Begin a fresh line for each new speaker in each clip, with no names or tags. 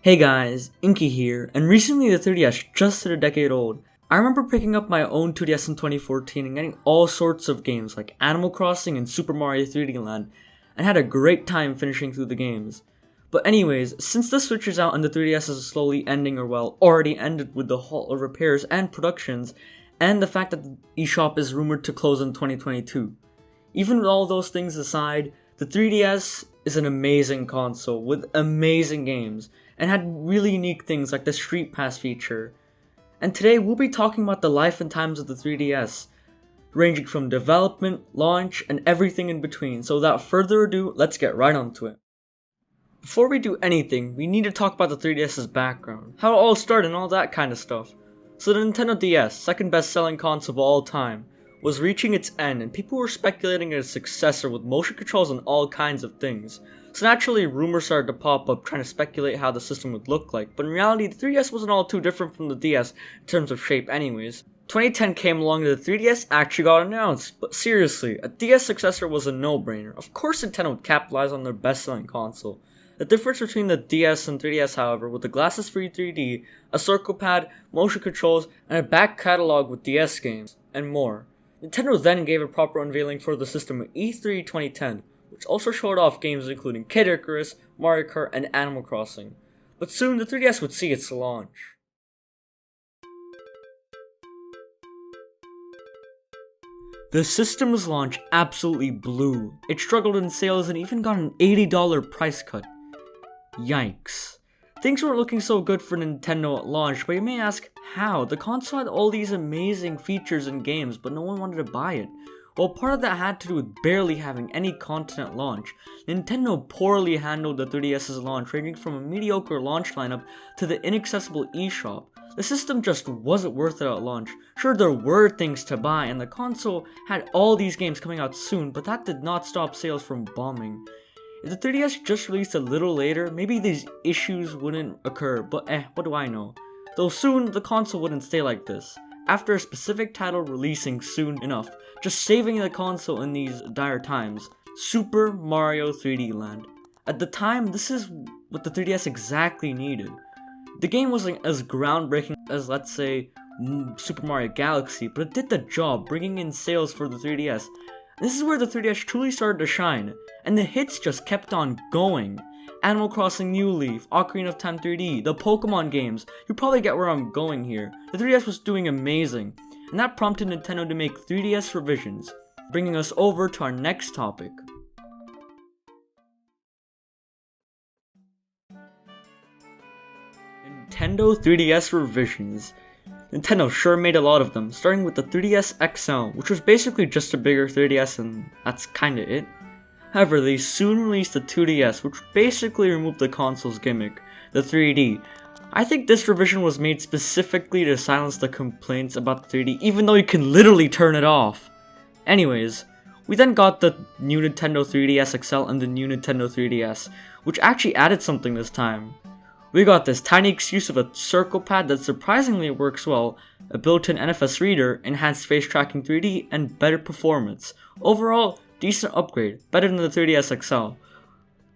Hey guys, Inky here, and recently the 3DS just hit a decade old. I remember picking up my own 2DS in 2014 and getting all sorts of games like Animal Crossing and Super Mario 3D Land, and had a great time finishing through the games. But anyways, since the Switch is out and the 3DS is slowly ending, or well, already ended with the halt of repairs and productions, and the fact that the eShop is rumored to close in 2022. Even with all those things aside, the 3DS is an amazing console with amazing games, and had really unique things like the Street Pass feature. And today we'll be talking about the life and times of the 3DS, ranging from development, launch, and everything in between. So without further ado, let's get right onto it. Before we do anything, we need to talk about the 3DS's background, how it all started and all that kind of stuff. So the Nintendo DS, second best selling console of all time, was reaching its end and people were speculating its successor with motion controls and all kinds of things. So naturally, rumors started to pop up trying to speculate how the system would look like, but in reality, the 3DS wasn't all too different from the DS in terms of shape anyways. 2010 came along and the 3DS actually got announced, but seriously, a DS successor was a no-brainer. Of course Nintendo would capitalize on their best-selling console. The difference between the DS and 3DS, however, with the glasses-free 3D, a circle pad, motion controls, and a back catalog with DS games, and more. Nintendo then gave a proper unveiling for the system at E3 2010, which also showed off games including Kid Icarus, Mario Kart, and Animal Crossing. But soon, the 3DS would see its launch. The system's launch absolutely blew. It struggled in sales and even got an $80 price cut. Yikes. Things weren't looking so good for Nintendo at launch, but you may ask, how? The console had all these amazing features and games, but no one wanted to buy it. Well, part of that had to do with barely having any content at launch. Nintendo poorly handled the 3DS's launch, ranging from a mediocre launch lineup to the inaccessible eShop. The system just wasn't worth it at launch. Sure, there were things to buy, and the console had all these games coming out soon, but that did not stop sales from bombing. If the 3DS just released a little later, maybe these issues wouldn't occur, but what do I know. Though soon, the console wouldn't stay like this. After a specific title releasing soon enough, just saving the console in these dire times, Super Mario 3D Land. At the time, this is what the 3DS exactly needed. The game wasn't as groundbreaking as, let's say, Super Mario Galaxy, but it did the job, bringing in sales for the 3DS. This is where the 3DS truly started to shine, and the hits just kept on going. Animal Crossing New Leaf, Ocarina of Time 3D, the Pokemon games, you probably get where I'm going here. The 3DS was doing amazing, and that prompted Nintendo to make 3DS revisions, bringing us over to our next topic. Nintendo 3DS revisions. Nintendo sure made a lot of them, starting with the 3DS XL, which was basically just a bigger 3DS and that's kinda it. However, they soon released the 2DS, which basically removed the console's gimmick, the 3D. I think this revision was made specifically to silence the complaints about the 3D, even though you can literally turn it off. Anyways, we then got the new Nintendo 3DS XL and the new Nintendo 3DS, which actually added something this time. We got this tiny excuse of a circle pad that surprisingly works well, a built-in NFS reader, enhanced face tracking 3D, and better performance. Overall, decent upgrade, better than the 3DS XL.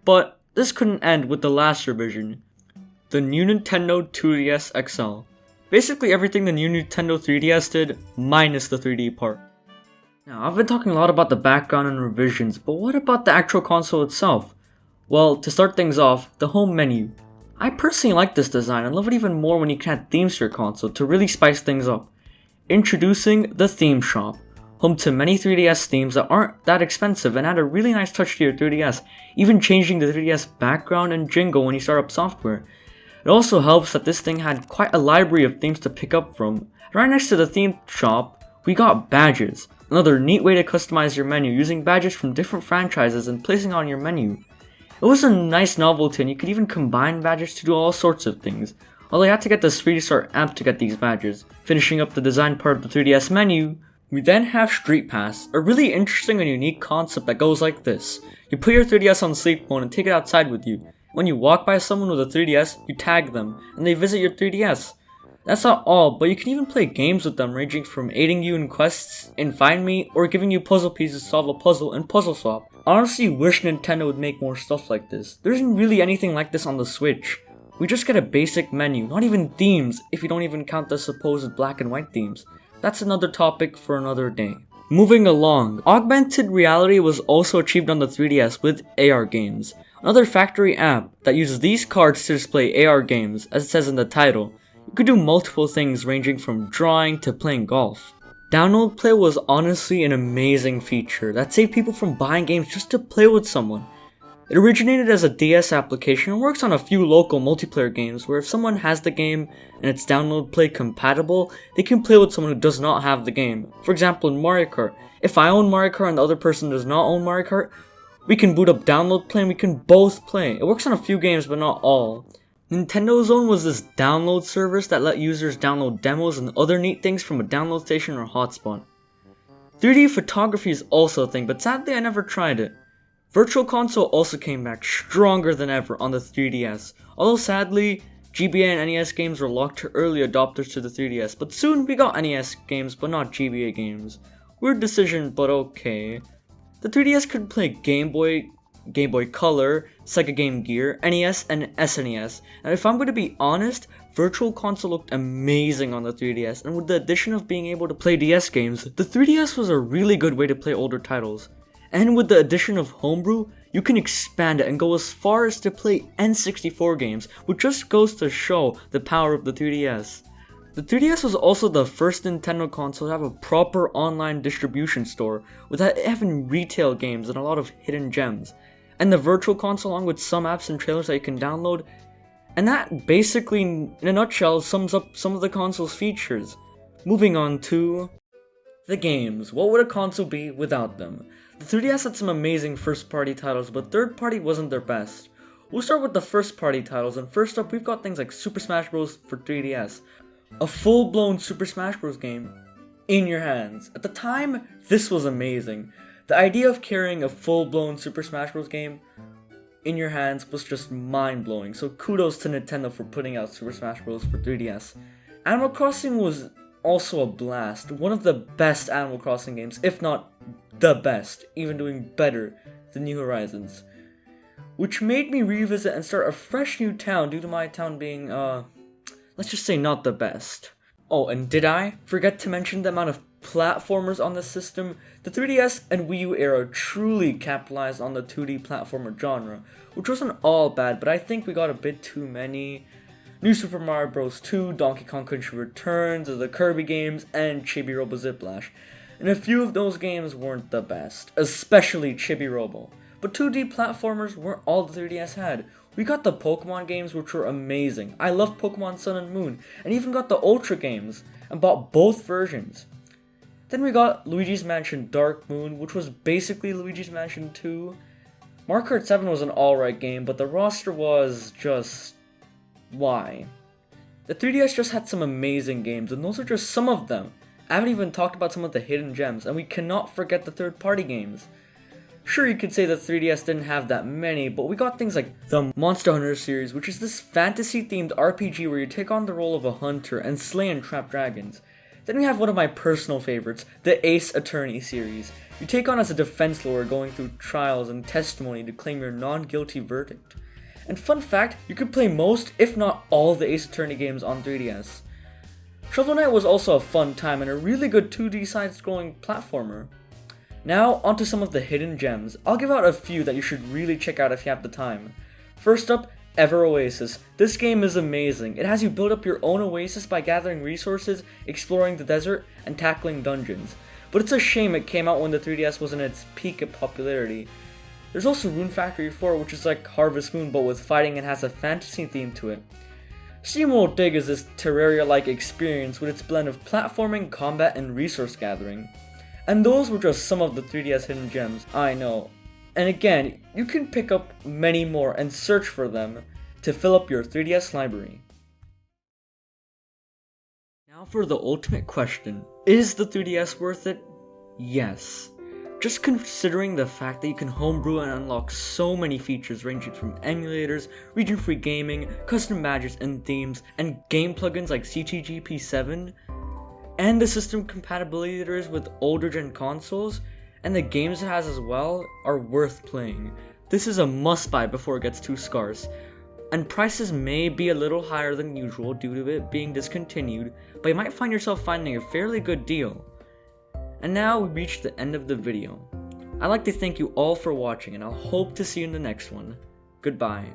But this couldn't end with the last revision, the new Nintendo 2DS XL. Basically everything the new Nintendo 3DS did, minus the 3D part. Now, I've been talking a lot about the background and revisions, but what about the actual console itself? Well, to start things off, the home menu. I personally like this design and love it even more when you can add themes to your console to really spice things up. Introducing the Theme Shop, home to many 3DS themes that aren't that expensive and add a really nice touch to your 3DS, even changing the 3DS background and jingle when you start up software. It also helps that this thing had quite a library of themes to pick up from. Right next to the Theme Shop, we got badges, another neat way to customize your menu using badges from different franchises and placing on your menu. It was a nice novelty and you could even combine badges to do all sorts of things, although you had to get this 3D Start app to get these badges. Finishing up the design part of the 3DS menu, we then have Street Pass, a really interesting and unique concept that goes like this. You put your 3DS on sleep mode and take it outside with you. When you walk by someone with a 3DS, you tag them, and they visit your 3DS. That's not all, but you can even play games with them ranging from aiding you in quests in Find Me or giving you puzzle pieces to solve a puzzle in Puzzle Swap. I honestly wish Nintendo would make more stuff like this. There isn't really anything like this on the Switch. We just get a basic menu, not even themes if you don't even count the supposed black and white themes. That's another topic for another day. Moving along, augmented reality was also achieved on the 3DS with AR games, another factory app that uses these cards to display AR games, as it says in the title. You could do multiple things ranging from drawing to playing golf. Download Play was honestly an amazing feature that saved people from buying games just to play with someone. It originated as a DS application and works on a few local multiplayer games where if someone has the game and it's Download Play compatible, they can play with someone who does not have the game. For example, in Mario Kart, if I own Mario Kart and the other person does not own Mario Kart, we can boot up Download Play and we can both play. It works on a few games but not all. Nintendo Zone was this download service that let users download demos and other neat things from a download station or hotspot. 3D photography is also a thing, but sadly I never tried it. Virtual Console also came back stronger than ever on the 3DS, although sadly, GBA and NES games were locked to early adopters to the 3DS, but soon we got NES games but not GBA games. Weird decision, but okay. The 3DS could play Game Boy Color, Sega Game Gear, NES, and SNES, and if I'm going to be honest, Virtual Console looked amazing on the 3DS, and with the addition of being able to play DS games, the 3DS was a really good way to play older titles. And with the addition of Homebrew, you can expand it and go as far as to play N64 games, which just goes to show the power of the 3DS. The 3DS was also the first Nintendo console to have a proper online distribution store, without having retail games and a lot of hidden gems. And the Virtual Console along with some apps and trailers that you can download, and that basically, in a nutshell, sums up some of the console's features. Moving on to the games. What would a console be without them? The 3DS had some amazing first-party titles, but third-party wasn't their best. We'll start with the first-party titles, and first up we've got things like Super Smash Bros. For 3DS. A full-blown Super Smash Bros. Game in your hands. At the time, this was amazing. The idea of carrying a full-blown Super Smash Bros. Game in your hands was just mind-blowing, so kudos to Nintendo for putting out Super Smash Bros. For 3DS. Animal Crossing was also a blast, one of the best Animal Crossing games, if not the best, even doing better than New Horizons. Which made me revisit and start a fresh new town due to my town being, let's just say not the best. Oh, and did I forget to mention the amount of platformers on the system? The 3DS and Wii U era truly capitalized on the 2D platformer genre, which wasn't all bad, but I think we got a bit too many. New Super Mario Bros. 2, Donkey Kong Country Returns, the Kirby games, and Chibi Robo Ziplash. And a few of those games weren't the best, especially Chibi Robo. But 2D platformers weren't all the 3DS had. We got the Pokemon games, which were amazing. I loved Pokemon Sun and Moon, and even got the Ultra games, and bought both versions. Then we got Luigi's Mansion Dark Moon, which was basically Luigi's Mansion 2. Mario Kart 7 was an alright game, but the roster was just... why? The 3DS just had some amazing games, and those are just some of them. I haven't even talked about some of the hidden gems, and we cannot forget the third-party games. Sure, you could say the 3DS didn't have that many, but we got things like the Monster Hunter series, which is this fantasy-themed RPG where you take on the role of a hunter and slay and trap dragons. Then we have one of my personal favorites, the Ace Attorney series. You take on as a defense lawyer going through trials and testimony to claim your non-guilty verdict. And fun fact, you could play most, if not all, the Ace Attorney games on 3DS. Shovel Knight was also a fun time and a really good 2D side-scrolling platformer. Now, onto some of the hidden gems. I'll give out a few that you should really check out if you have the time. First up, Ever Oasis. This game is amazing. It has you build up your own oasis by gathering resources, exploring the desert, and tackling dungeons. But it's a shame it came out when the 3DS was in its peak of popularity. There's also Rune Factory 4, which is like Harvest Moon but with fighting and has a fantasy theme to it. SteamWorld Dig is this Terraria-like experience with its blend of platforming, combat, and resource gathering. And those were just some of the 3DS hidden gems, I know. And again, you can pick up many more and search for them to fill up your 3DS library. Now for the ultimate question, is the 3DS worth it? Yes. Just considering the fact that you can homebrew and unlock so many features ranging from emulators, region-free gaming, custom badges and themes, and game plugins like CTGP7, and the system compatibility there is with older gen consoles, and the games it has as well, are worth playing. This is a must-buy before it gets too scarce. and prices may be a little higher than usual due to it being discontinued, but you might find yourself finding a fairly good deal. And now we reached the end of the video. I'd like to thank you all for watching, and I'll hope to see you in the next one. Goodbye.